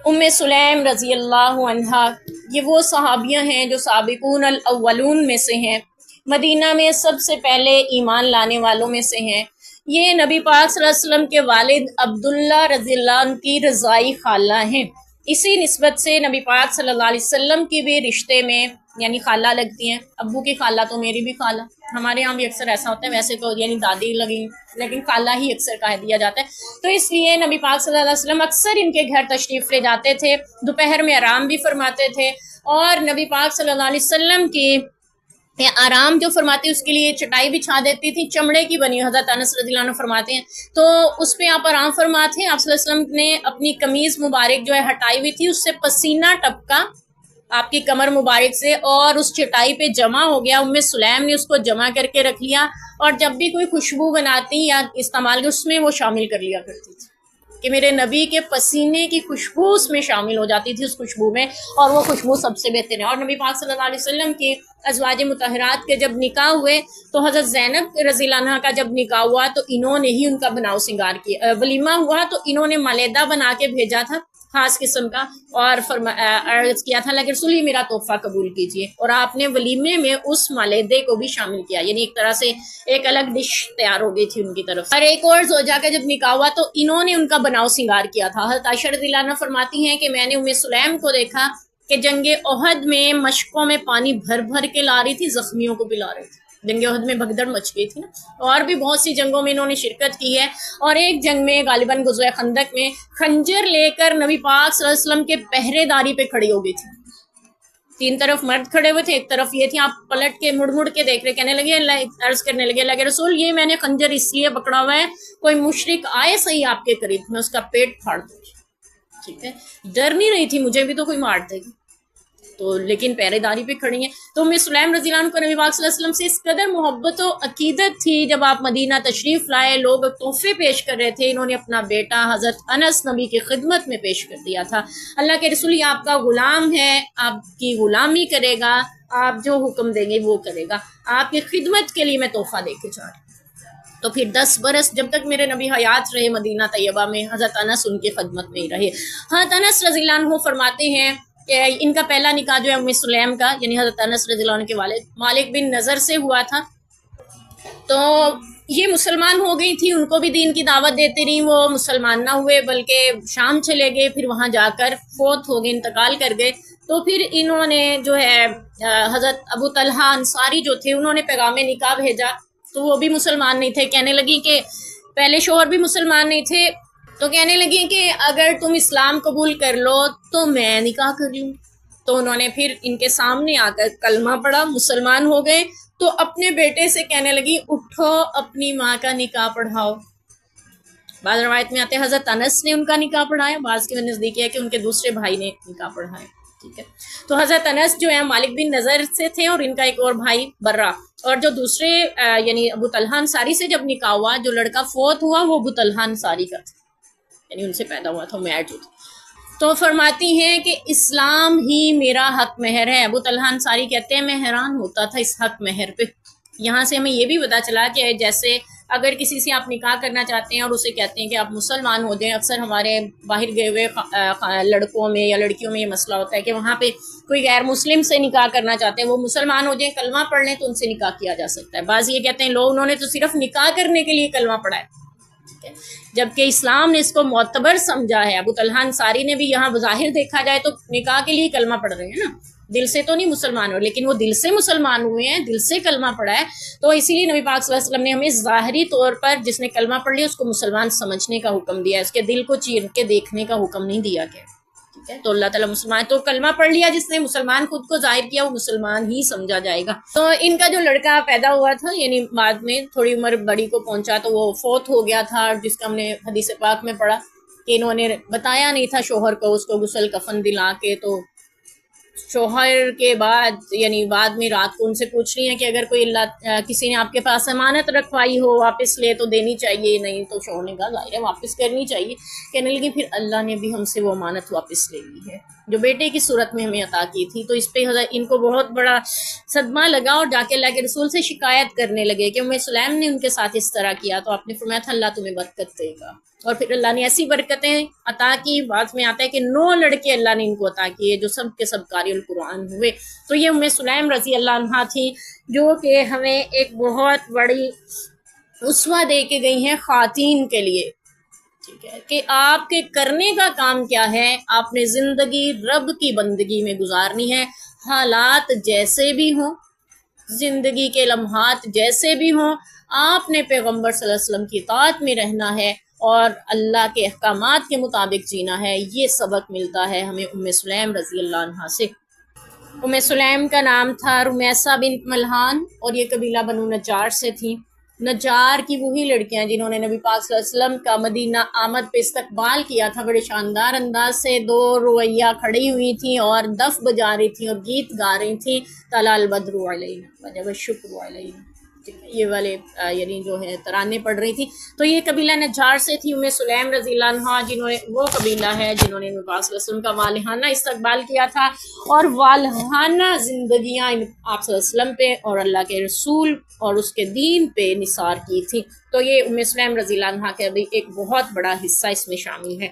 سلیم رضی اللہ عنہا یہ وہ صحابیہ ہیں جو سابقون الاولون میں سے ہیں، مدینہ میں سب سے پہلے ایمان لانے والوں میں سے ہیں۔ یہ نبی پاک صلی اللہ علیہ وسلم کے والد عبداللہ رضی اللہ عنہ کی رضائی خالہ ہیں۔ اسی نسبت سے نبی پاک صلی اللہ علیہ وسلم کی بھی رشتے میں یعنی خالہ لگتی ہیں۔ ابو کی خالہ تو میری بھی خالہ، ہمارے یہاں بھی اکثر ایسا ہوتا ہے، ویسے تو یعنی دادی لگی لیکن خالہ ہی اکثر کہہ دیا جاتا ہے۔ تو اس لیے نبی پاک صلی اللہ علیہ وسلم اکثر ان کے گھر تشریف لے جاتے تھے، دوپہر میں آرام بھی فرماتے تھے، اور نبی پاک صلی اللہ علیہ وسلم کی آرام جو فرماتے اس کے لیے چٹائی بچھا دیتی تھی، چمڑے کی بنی، حضرت انس رضی اللہ عنہ فرماتے ہیں، تو اس پہ آپ آرام فرماتے ہیں۔ آپ صلی اللہ علیہ وسلم نے اپنی قمیض مبارک جو ہے ہٹائی ہوئی تھی، اس سے پسینہ ٹپکا آپ کی کمر مبارک سے، اور اس چٹائی پہ جمع ہو گیا۔ سلیم نے اس کو جمع کر کے رکھ لیا، اور جب بھی کوئی خوشبو بناتی یا استعمال کی اس میں وہ شامل کر لیا کرتی تھی کہ میرے نبی کے پسینے کی خوشبو اس میں شامل ہو جاتی تھی، اس خوشبو میں، اور وہ خوشبو سب سے بہتر ہے۔ اور نبی پاک صلی اللہ علیہ وسلم کی ازواج مطہرات کے جب نکاح ہوئے تو حضرت زینب رضی اللہ عنہا کا جب نکاح ہوا تو انہوں نے ہی ان کا بناؤ سنگار کیا، ولیمہ ہوا تو انہوں نے ملیدہ بنا کے بھیجا تھا خاص قسم کا، اور عرض کیا تھا اللہ کے رسول یہ میرا تحفہ قبول کیجئے، اور آپ نے ولیمے میں اس ملیدے کو بھی شامل کیا، یعنی ایک طرح سے ایک الگ ڈش تیار ہو گئی تھی ان کی طرف۔ اور ایک اور زوجہ کا جب نکاح ہوا تو انہوں نے ان کا بناؤ سنگار کیا تھا۔ حضرت عائشہ رضی اللہ عنہ فرماتی ہیں کہ میں نے سلیم کو دیکھا کہ جنگ احد میں مشکوں میں پانی بھر بھر کے لا رہی تھی، زخمیوں کو پلا رہی تھی۔ جنگ احد میں بھگدڑ مچ گئی تھی نا، اور بھی بہت سی جنگوں میں انہوں نے شرکت کی ہے، اور ایک جنگ میں غالباً غزوہ خندق میں خنجر لے کر نبی پاک صلی اللہ علیہ وسلم کے پہرے داری پہ کھڑی ہو گئی تھی۔ تین طرف مرد کھڑے ہوئے تھے، ایک طرف یہ تھی، آپ پلٹ کے مڑ کے دیکھ رہے، کہنے لگے عرض کرنے لگے اللہ کے رسول یہ میں نے خنجر اس لیے پکڑا ہوا ہے کوئی مشرک آئے صحیح آپ کے قریب میں اس کا پیٹ پھاڑ دوں۔ ٹھیک ہے، ڈر نہیں رہی تھی مجھے بھی تو کوئی مار دے گی، تو لیکن پہرے داری پہ کھڑی ہیں۔ تو سلیم رضی اللہ عنہ کو نبی پاک صلی اللہ علیہ وسلم سے اس قدر محبت و عقیدت تھی، جب آپ مدینہ تشریف لائے لوگ تحفے پیش کر رہے تھے، انہوں نے اپنا بیٹا حضرت انس نبی کی خدمت میں پیش کر دیا تھا۔ اللہ کے رسول یہ آپ کا غلام ہے، آپ کی غلامی کرے گا، آپ جو حکم دیں گے وہ کرے گا، آپ کی خدمت کے لیے میں تحفہ دے کے جا رہا ہوں۔ تو پھر 10 برس جب تک میرے نبی حیات رہے مدینہ طیبہ میں، حضرت انس ان کی خدمت میں ہی رہے۔ حضرت انس رضی اللہ عنہ فرماتے ہیں کہ ان کا پہلا نکاح جو ہے سلیم کا یعنی حضرت انس رضی اللہ عنہ کے والد مالک بن نضر سے ہوا تھا، تو یہ مسلمان ہو گئی تھی، ان کو بھی دین کی دعوت دیتے رہی، وہ مسلمان نہ ہوئے بلکہ شام چلے گئے، پھر وہاں جا کر فوت ہو گئے، انتقال کر گئے۔ تو پھر انہوں نے جو ہے حضرت ابو طلحہ انصاری جو تھے انہوں نے پیغام نکاح بھیجا، تو وہ بھی مسلمان نہیں تھے، کہنے لگی کہ پہلے شوہر بھی مسلمان نہیں تھے، تو کہنے لگی کہ اگر تم اسلام قبول کر لو تو میں نکاح کر لوں۔ تو انہوں نے پھر ان کے سامنے آ کر کلمہ پڑھا، مسلمان ہو گئے، تو اپنے بیٹے سے کہنے لگی اٹھو اپنی ماں کا نکاح پڑھاؤ۔ بعض روایت میں آتے ہیں حضرت انس نے ان کا نکاح پڑھایا، بعض کے نزدیک ہے کہ ان کے دوسرے بھائی نے نکاح پڑھایا۔ ٹھیک ہے، تو حضرت انس جو ہے مالک بن نضر سے تھے، اور ان کا ایک اور بھائی برہ، اور جو دوسرے یعنی ابو طلحہ انصاری سے جب نکاح ہوا، جو لڑکا فوت ہوا وہ ابو طلحہ انصاری کا تھا، یعنی ان سے پیدا ہوا تھا، میچ ہوتا۔ تو فرماتی ہیں کہ اسلام ہی میرا حق مہر ہے۔ ابو طلحہ انصاری کہتے ہیں میں حیران ہوتا تھا اس حق مہر پہ۔ یہاں سے ہمیں یہ بھی پتا چلا کہ جیسے اگر کسی سے آپ نکاح کرنا چاہتے ہیں اور اسے کہتے ہیں کہ آپ مسلمان ہو جائیں، اکثر ہمارے باہر گئے ہوئے لڑکوں میں یا لڑکیوں میں یہ مسئلہ ہوتا ہے کہ وہاں پہ کوئی غیر مسلم سے نکاح کرنا چاہتے ہیں، وہ مسلمان ہو جائیں، کلمہ پڑھ لیں تو ان سے نکاح کیا جا سکتا ہے۔ بعض یہ کہتے ہیں لوگ انہوں نے تو صرف نکاح کرنے کے لیے کلمہ پڑھا ہے، جبکہ اسلام نے اس کو معتبر سمجھا ہے۔ ابو طلحہ انصاری نے بھی یہاں بظاہر دیکھا جائے تو نکاح کے لیے کلمہ پڑھ رہے ہیں نا، دل سے تو نہیں مسلمان ہوئے، لیکن وہ دل سے مسلمان ہوئے ہیں، دل سے کلمہ پڑھا ہے۔ تو اسی لیے نبی پاک صلی اللہ علیہ وسلم نے ہمیں ظاہری طور پر جس نے کلمہ پڑھ لیا اس کو مسلمان سمجھنے کا حکم دیا ہے، اس کے دل کو چیر کے دیکھنے کا حکم نہیں دیا گیا۔ ٹھیک ہے، تو اللہ تعالیٰ مسلمان، تو کلمہ پڑھ لیا جس نے مسلمان خود کو ظاہر کیا وہ مسلمان ہی سمجھا جائے گا۔ تو ان کا جو لڑکا پیدا ہوا تھا یعنی بعد میں تھوڑی عمر بڑی کو پہنچا تو وہ فوت ہو گیا تھا، جس کا ہم نے حدیث پاک میں پڑھا کہ انہوں نے بتایا نہیں تھا شوہر کو، اس کو غسل کفن دلا کے، تو شوہر کے بعد یعنی بعد میں رات کو ان سے پوچھ رہی ہیں کہ اگر کوئی اللہ کسی نے آپ کے پاس امانت رکھوائی ہو واپس لے تو دینی چاہیے، نہیں تو شوہر نے کہا ظاہر ہے واپس کرنی چاہیے۔ کہنے لگی پھر اللہ نے بھی ہم سے وہ امانت واپس لے لی ہے جو بیٹے کی صورت میں ہمیں عطا کی تھی۔ تو اس پہ ان کو بہت بڑا صدمہ لگا، اور جا کے اللہ کے رسول سے شکایت کرنے لگے کہ سلیم نے ان کے ساتھ اس طرح کیا، تو آپ نے فرمایا تھا اللہ تمہیں برکت دے گا، اور پھر اللہ نے ایسی برکتیں عطا کی، بعد میں آتا ہے کہ 9 لڑکے اللہ نے ان کو عطا کیے جو سب کے سب قاری القرآن ہوئے۔ تو یہ ام سلیم رضی اللہ عنہا تھی جو کہ ہمیں ایک بہت بڑی اسوہ دے کے گئی ہیں خواتین کے لیے، ٹھیک ہے، کہ آپ کے کرنے کا کام کیا ہے، آپ نے زندگی رب کی بندگی میں گزارنی ہے، حالات جیسے بھی ہوں، زندگی کے لمحات جیسے بھی ہوں، آپ نے پیغمبر صلی اللہ علیہ وسلم کی اطاعت میں رہنا ہے اور اللہ کے احکامات کے مطابق جینا ہے۔ یہ سبق ملتا ہے ہمیں ام سلیم رضی اللہ عنہا سے۔ ام سلیم کا نام تھا رمیسہ بنت ملحان اور یہ قبیلہ بنو نجار سے تھی۔ نجار کی وہی لڑکیاں جنہوں نے نبی پاک صلی اللہ علیہ وسلم کا مدینہ آمد پہ استقبال کیا تھا، بڑے شاندار انداز سے 2 رویہ کھڑی ہوئی تھیں اور دف بجا رہی تھیں اور گیت گا رہی تھیں، طلع البدر علینا وجب الشکر علینا، یہ والے یعنی جو ہے ترانے پڑھ رہی تھی۔ تو یہ قبیلہ نجار سے تھی ام سلیم رضی اللہ عنہا، جنہوں نے وہ قبیلہ ہے جنہوں نے نبی پاک صلی اللہ علیہ وسلم کا والہانہ استقبال کیا تھا اور والہانہ زندگیاں آپ صلی اللہ علیہ وسلم پہ اور اللہ کے رسول اور اس کے دین پہ نثار کی تھی۔ تو یہ ام سلیم رضی اللہ عنہا کا بھی ایک بہت بڑا حصہ اس میں شامل ہے۔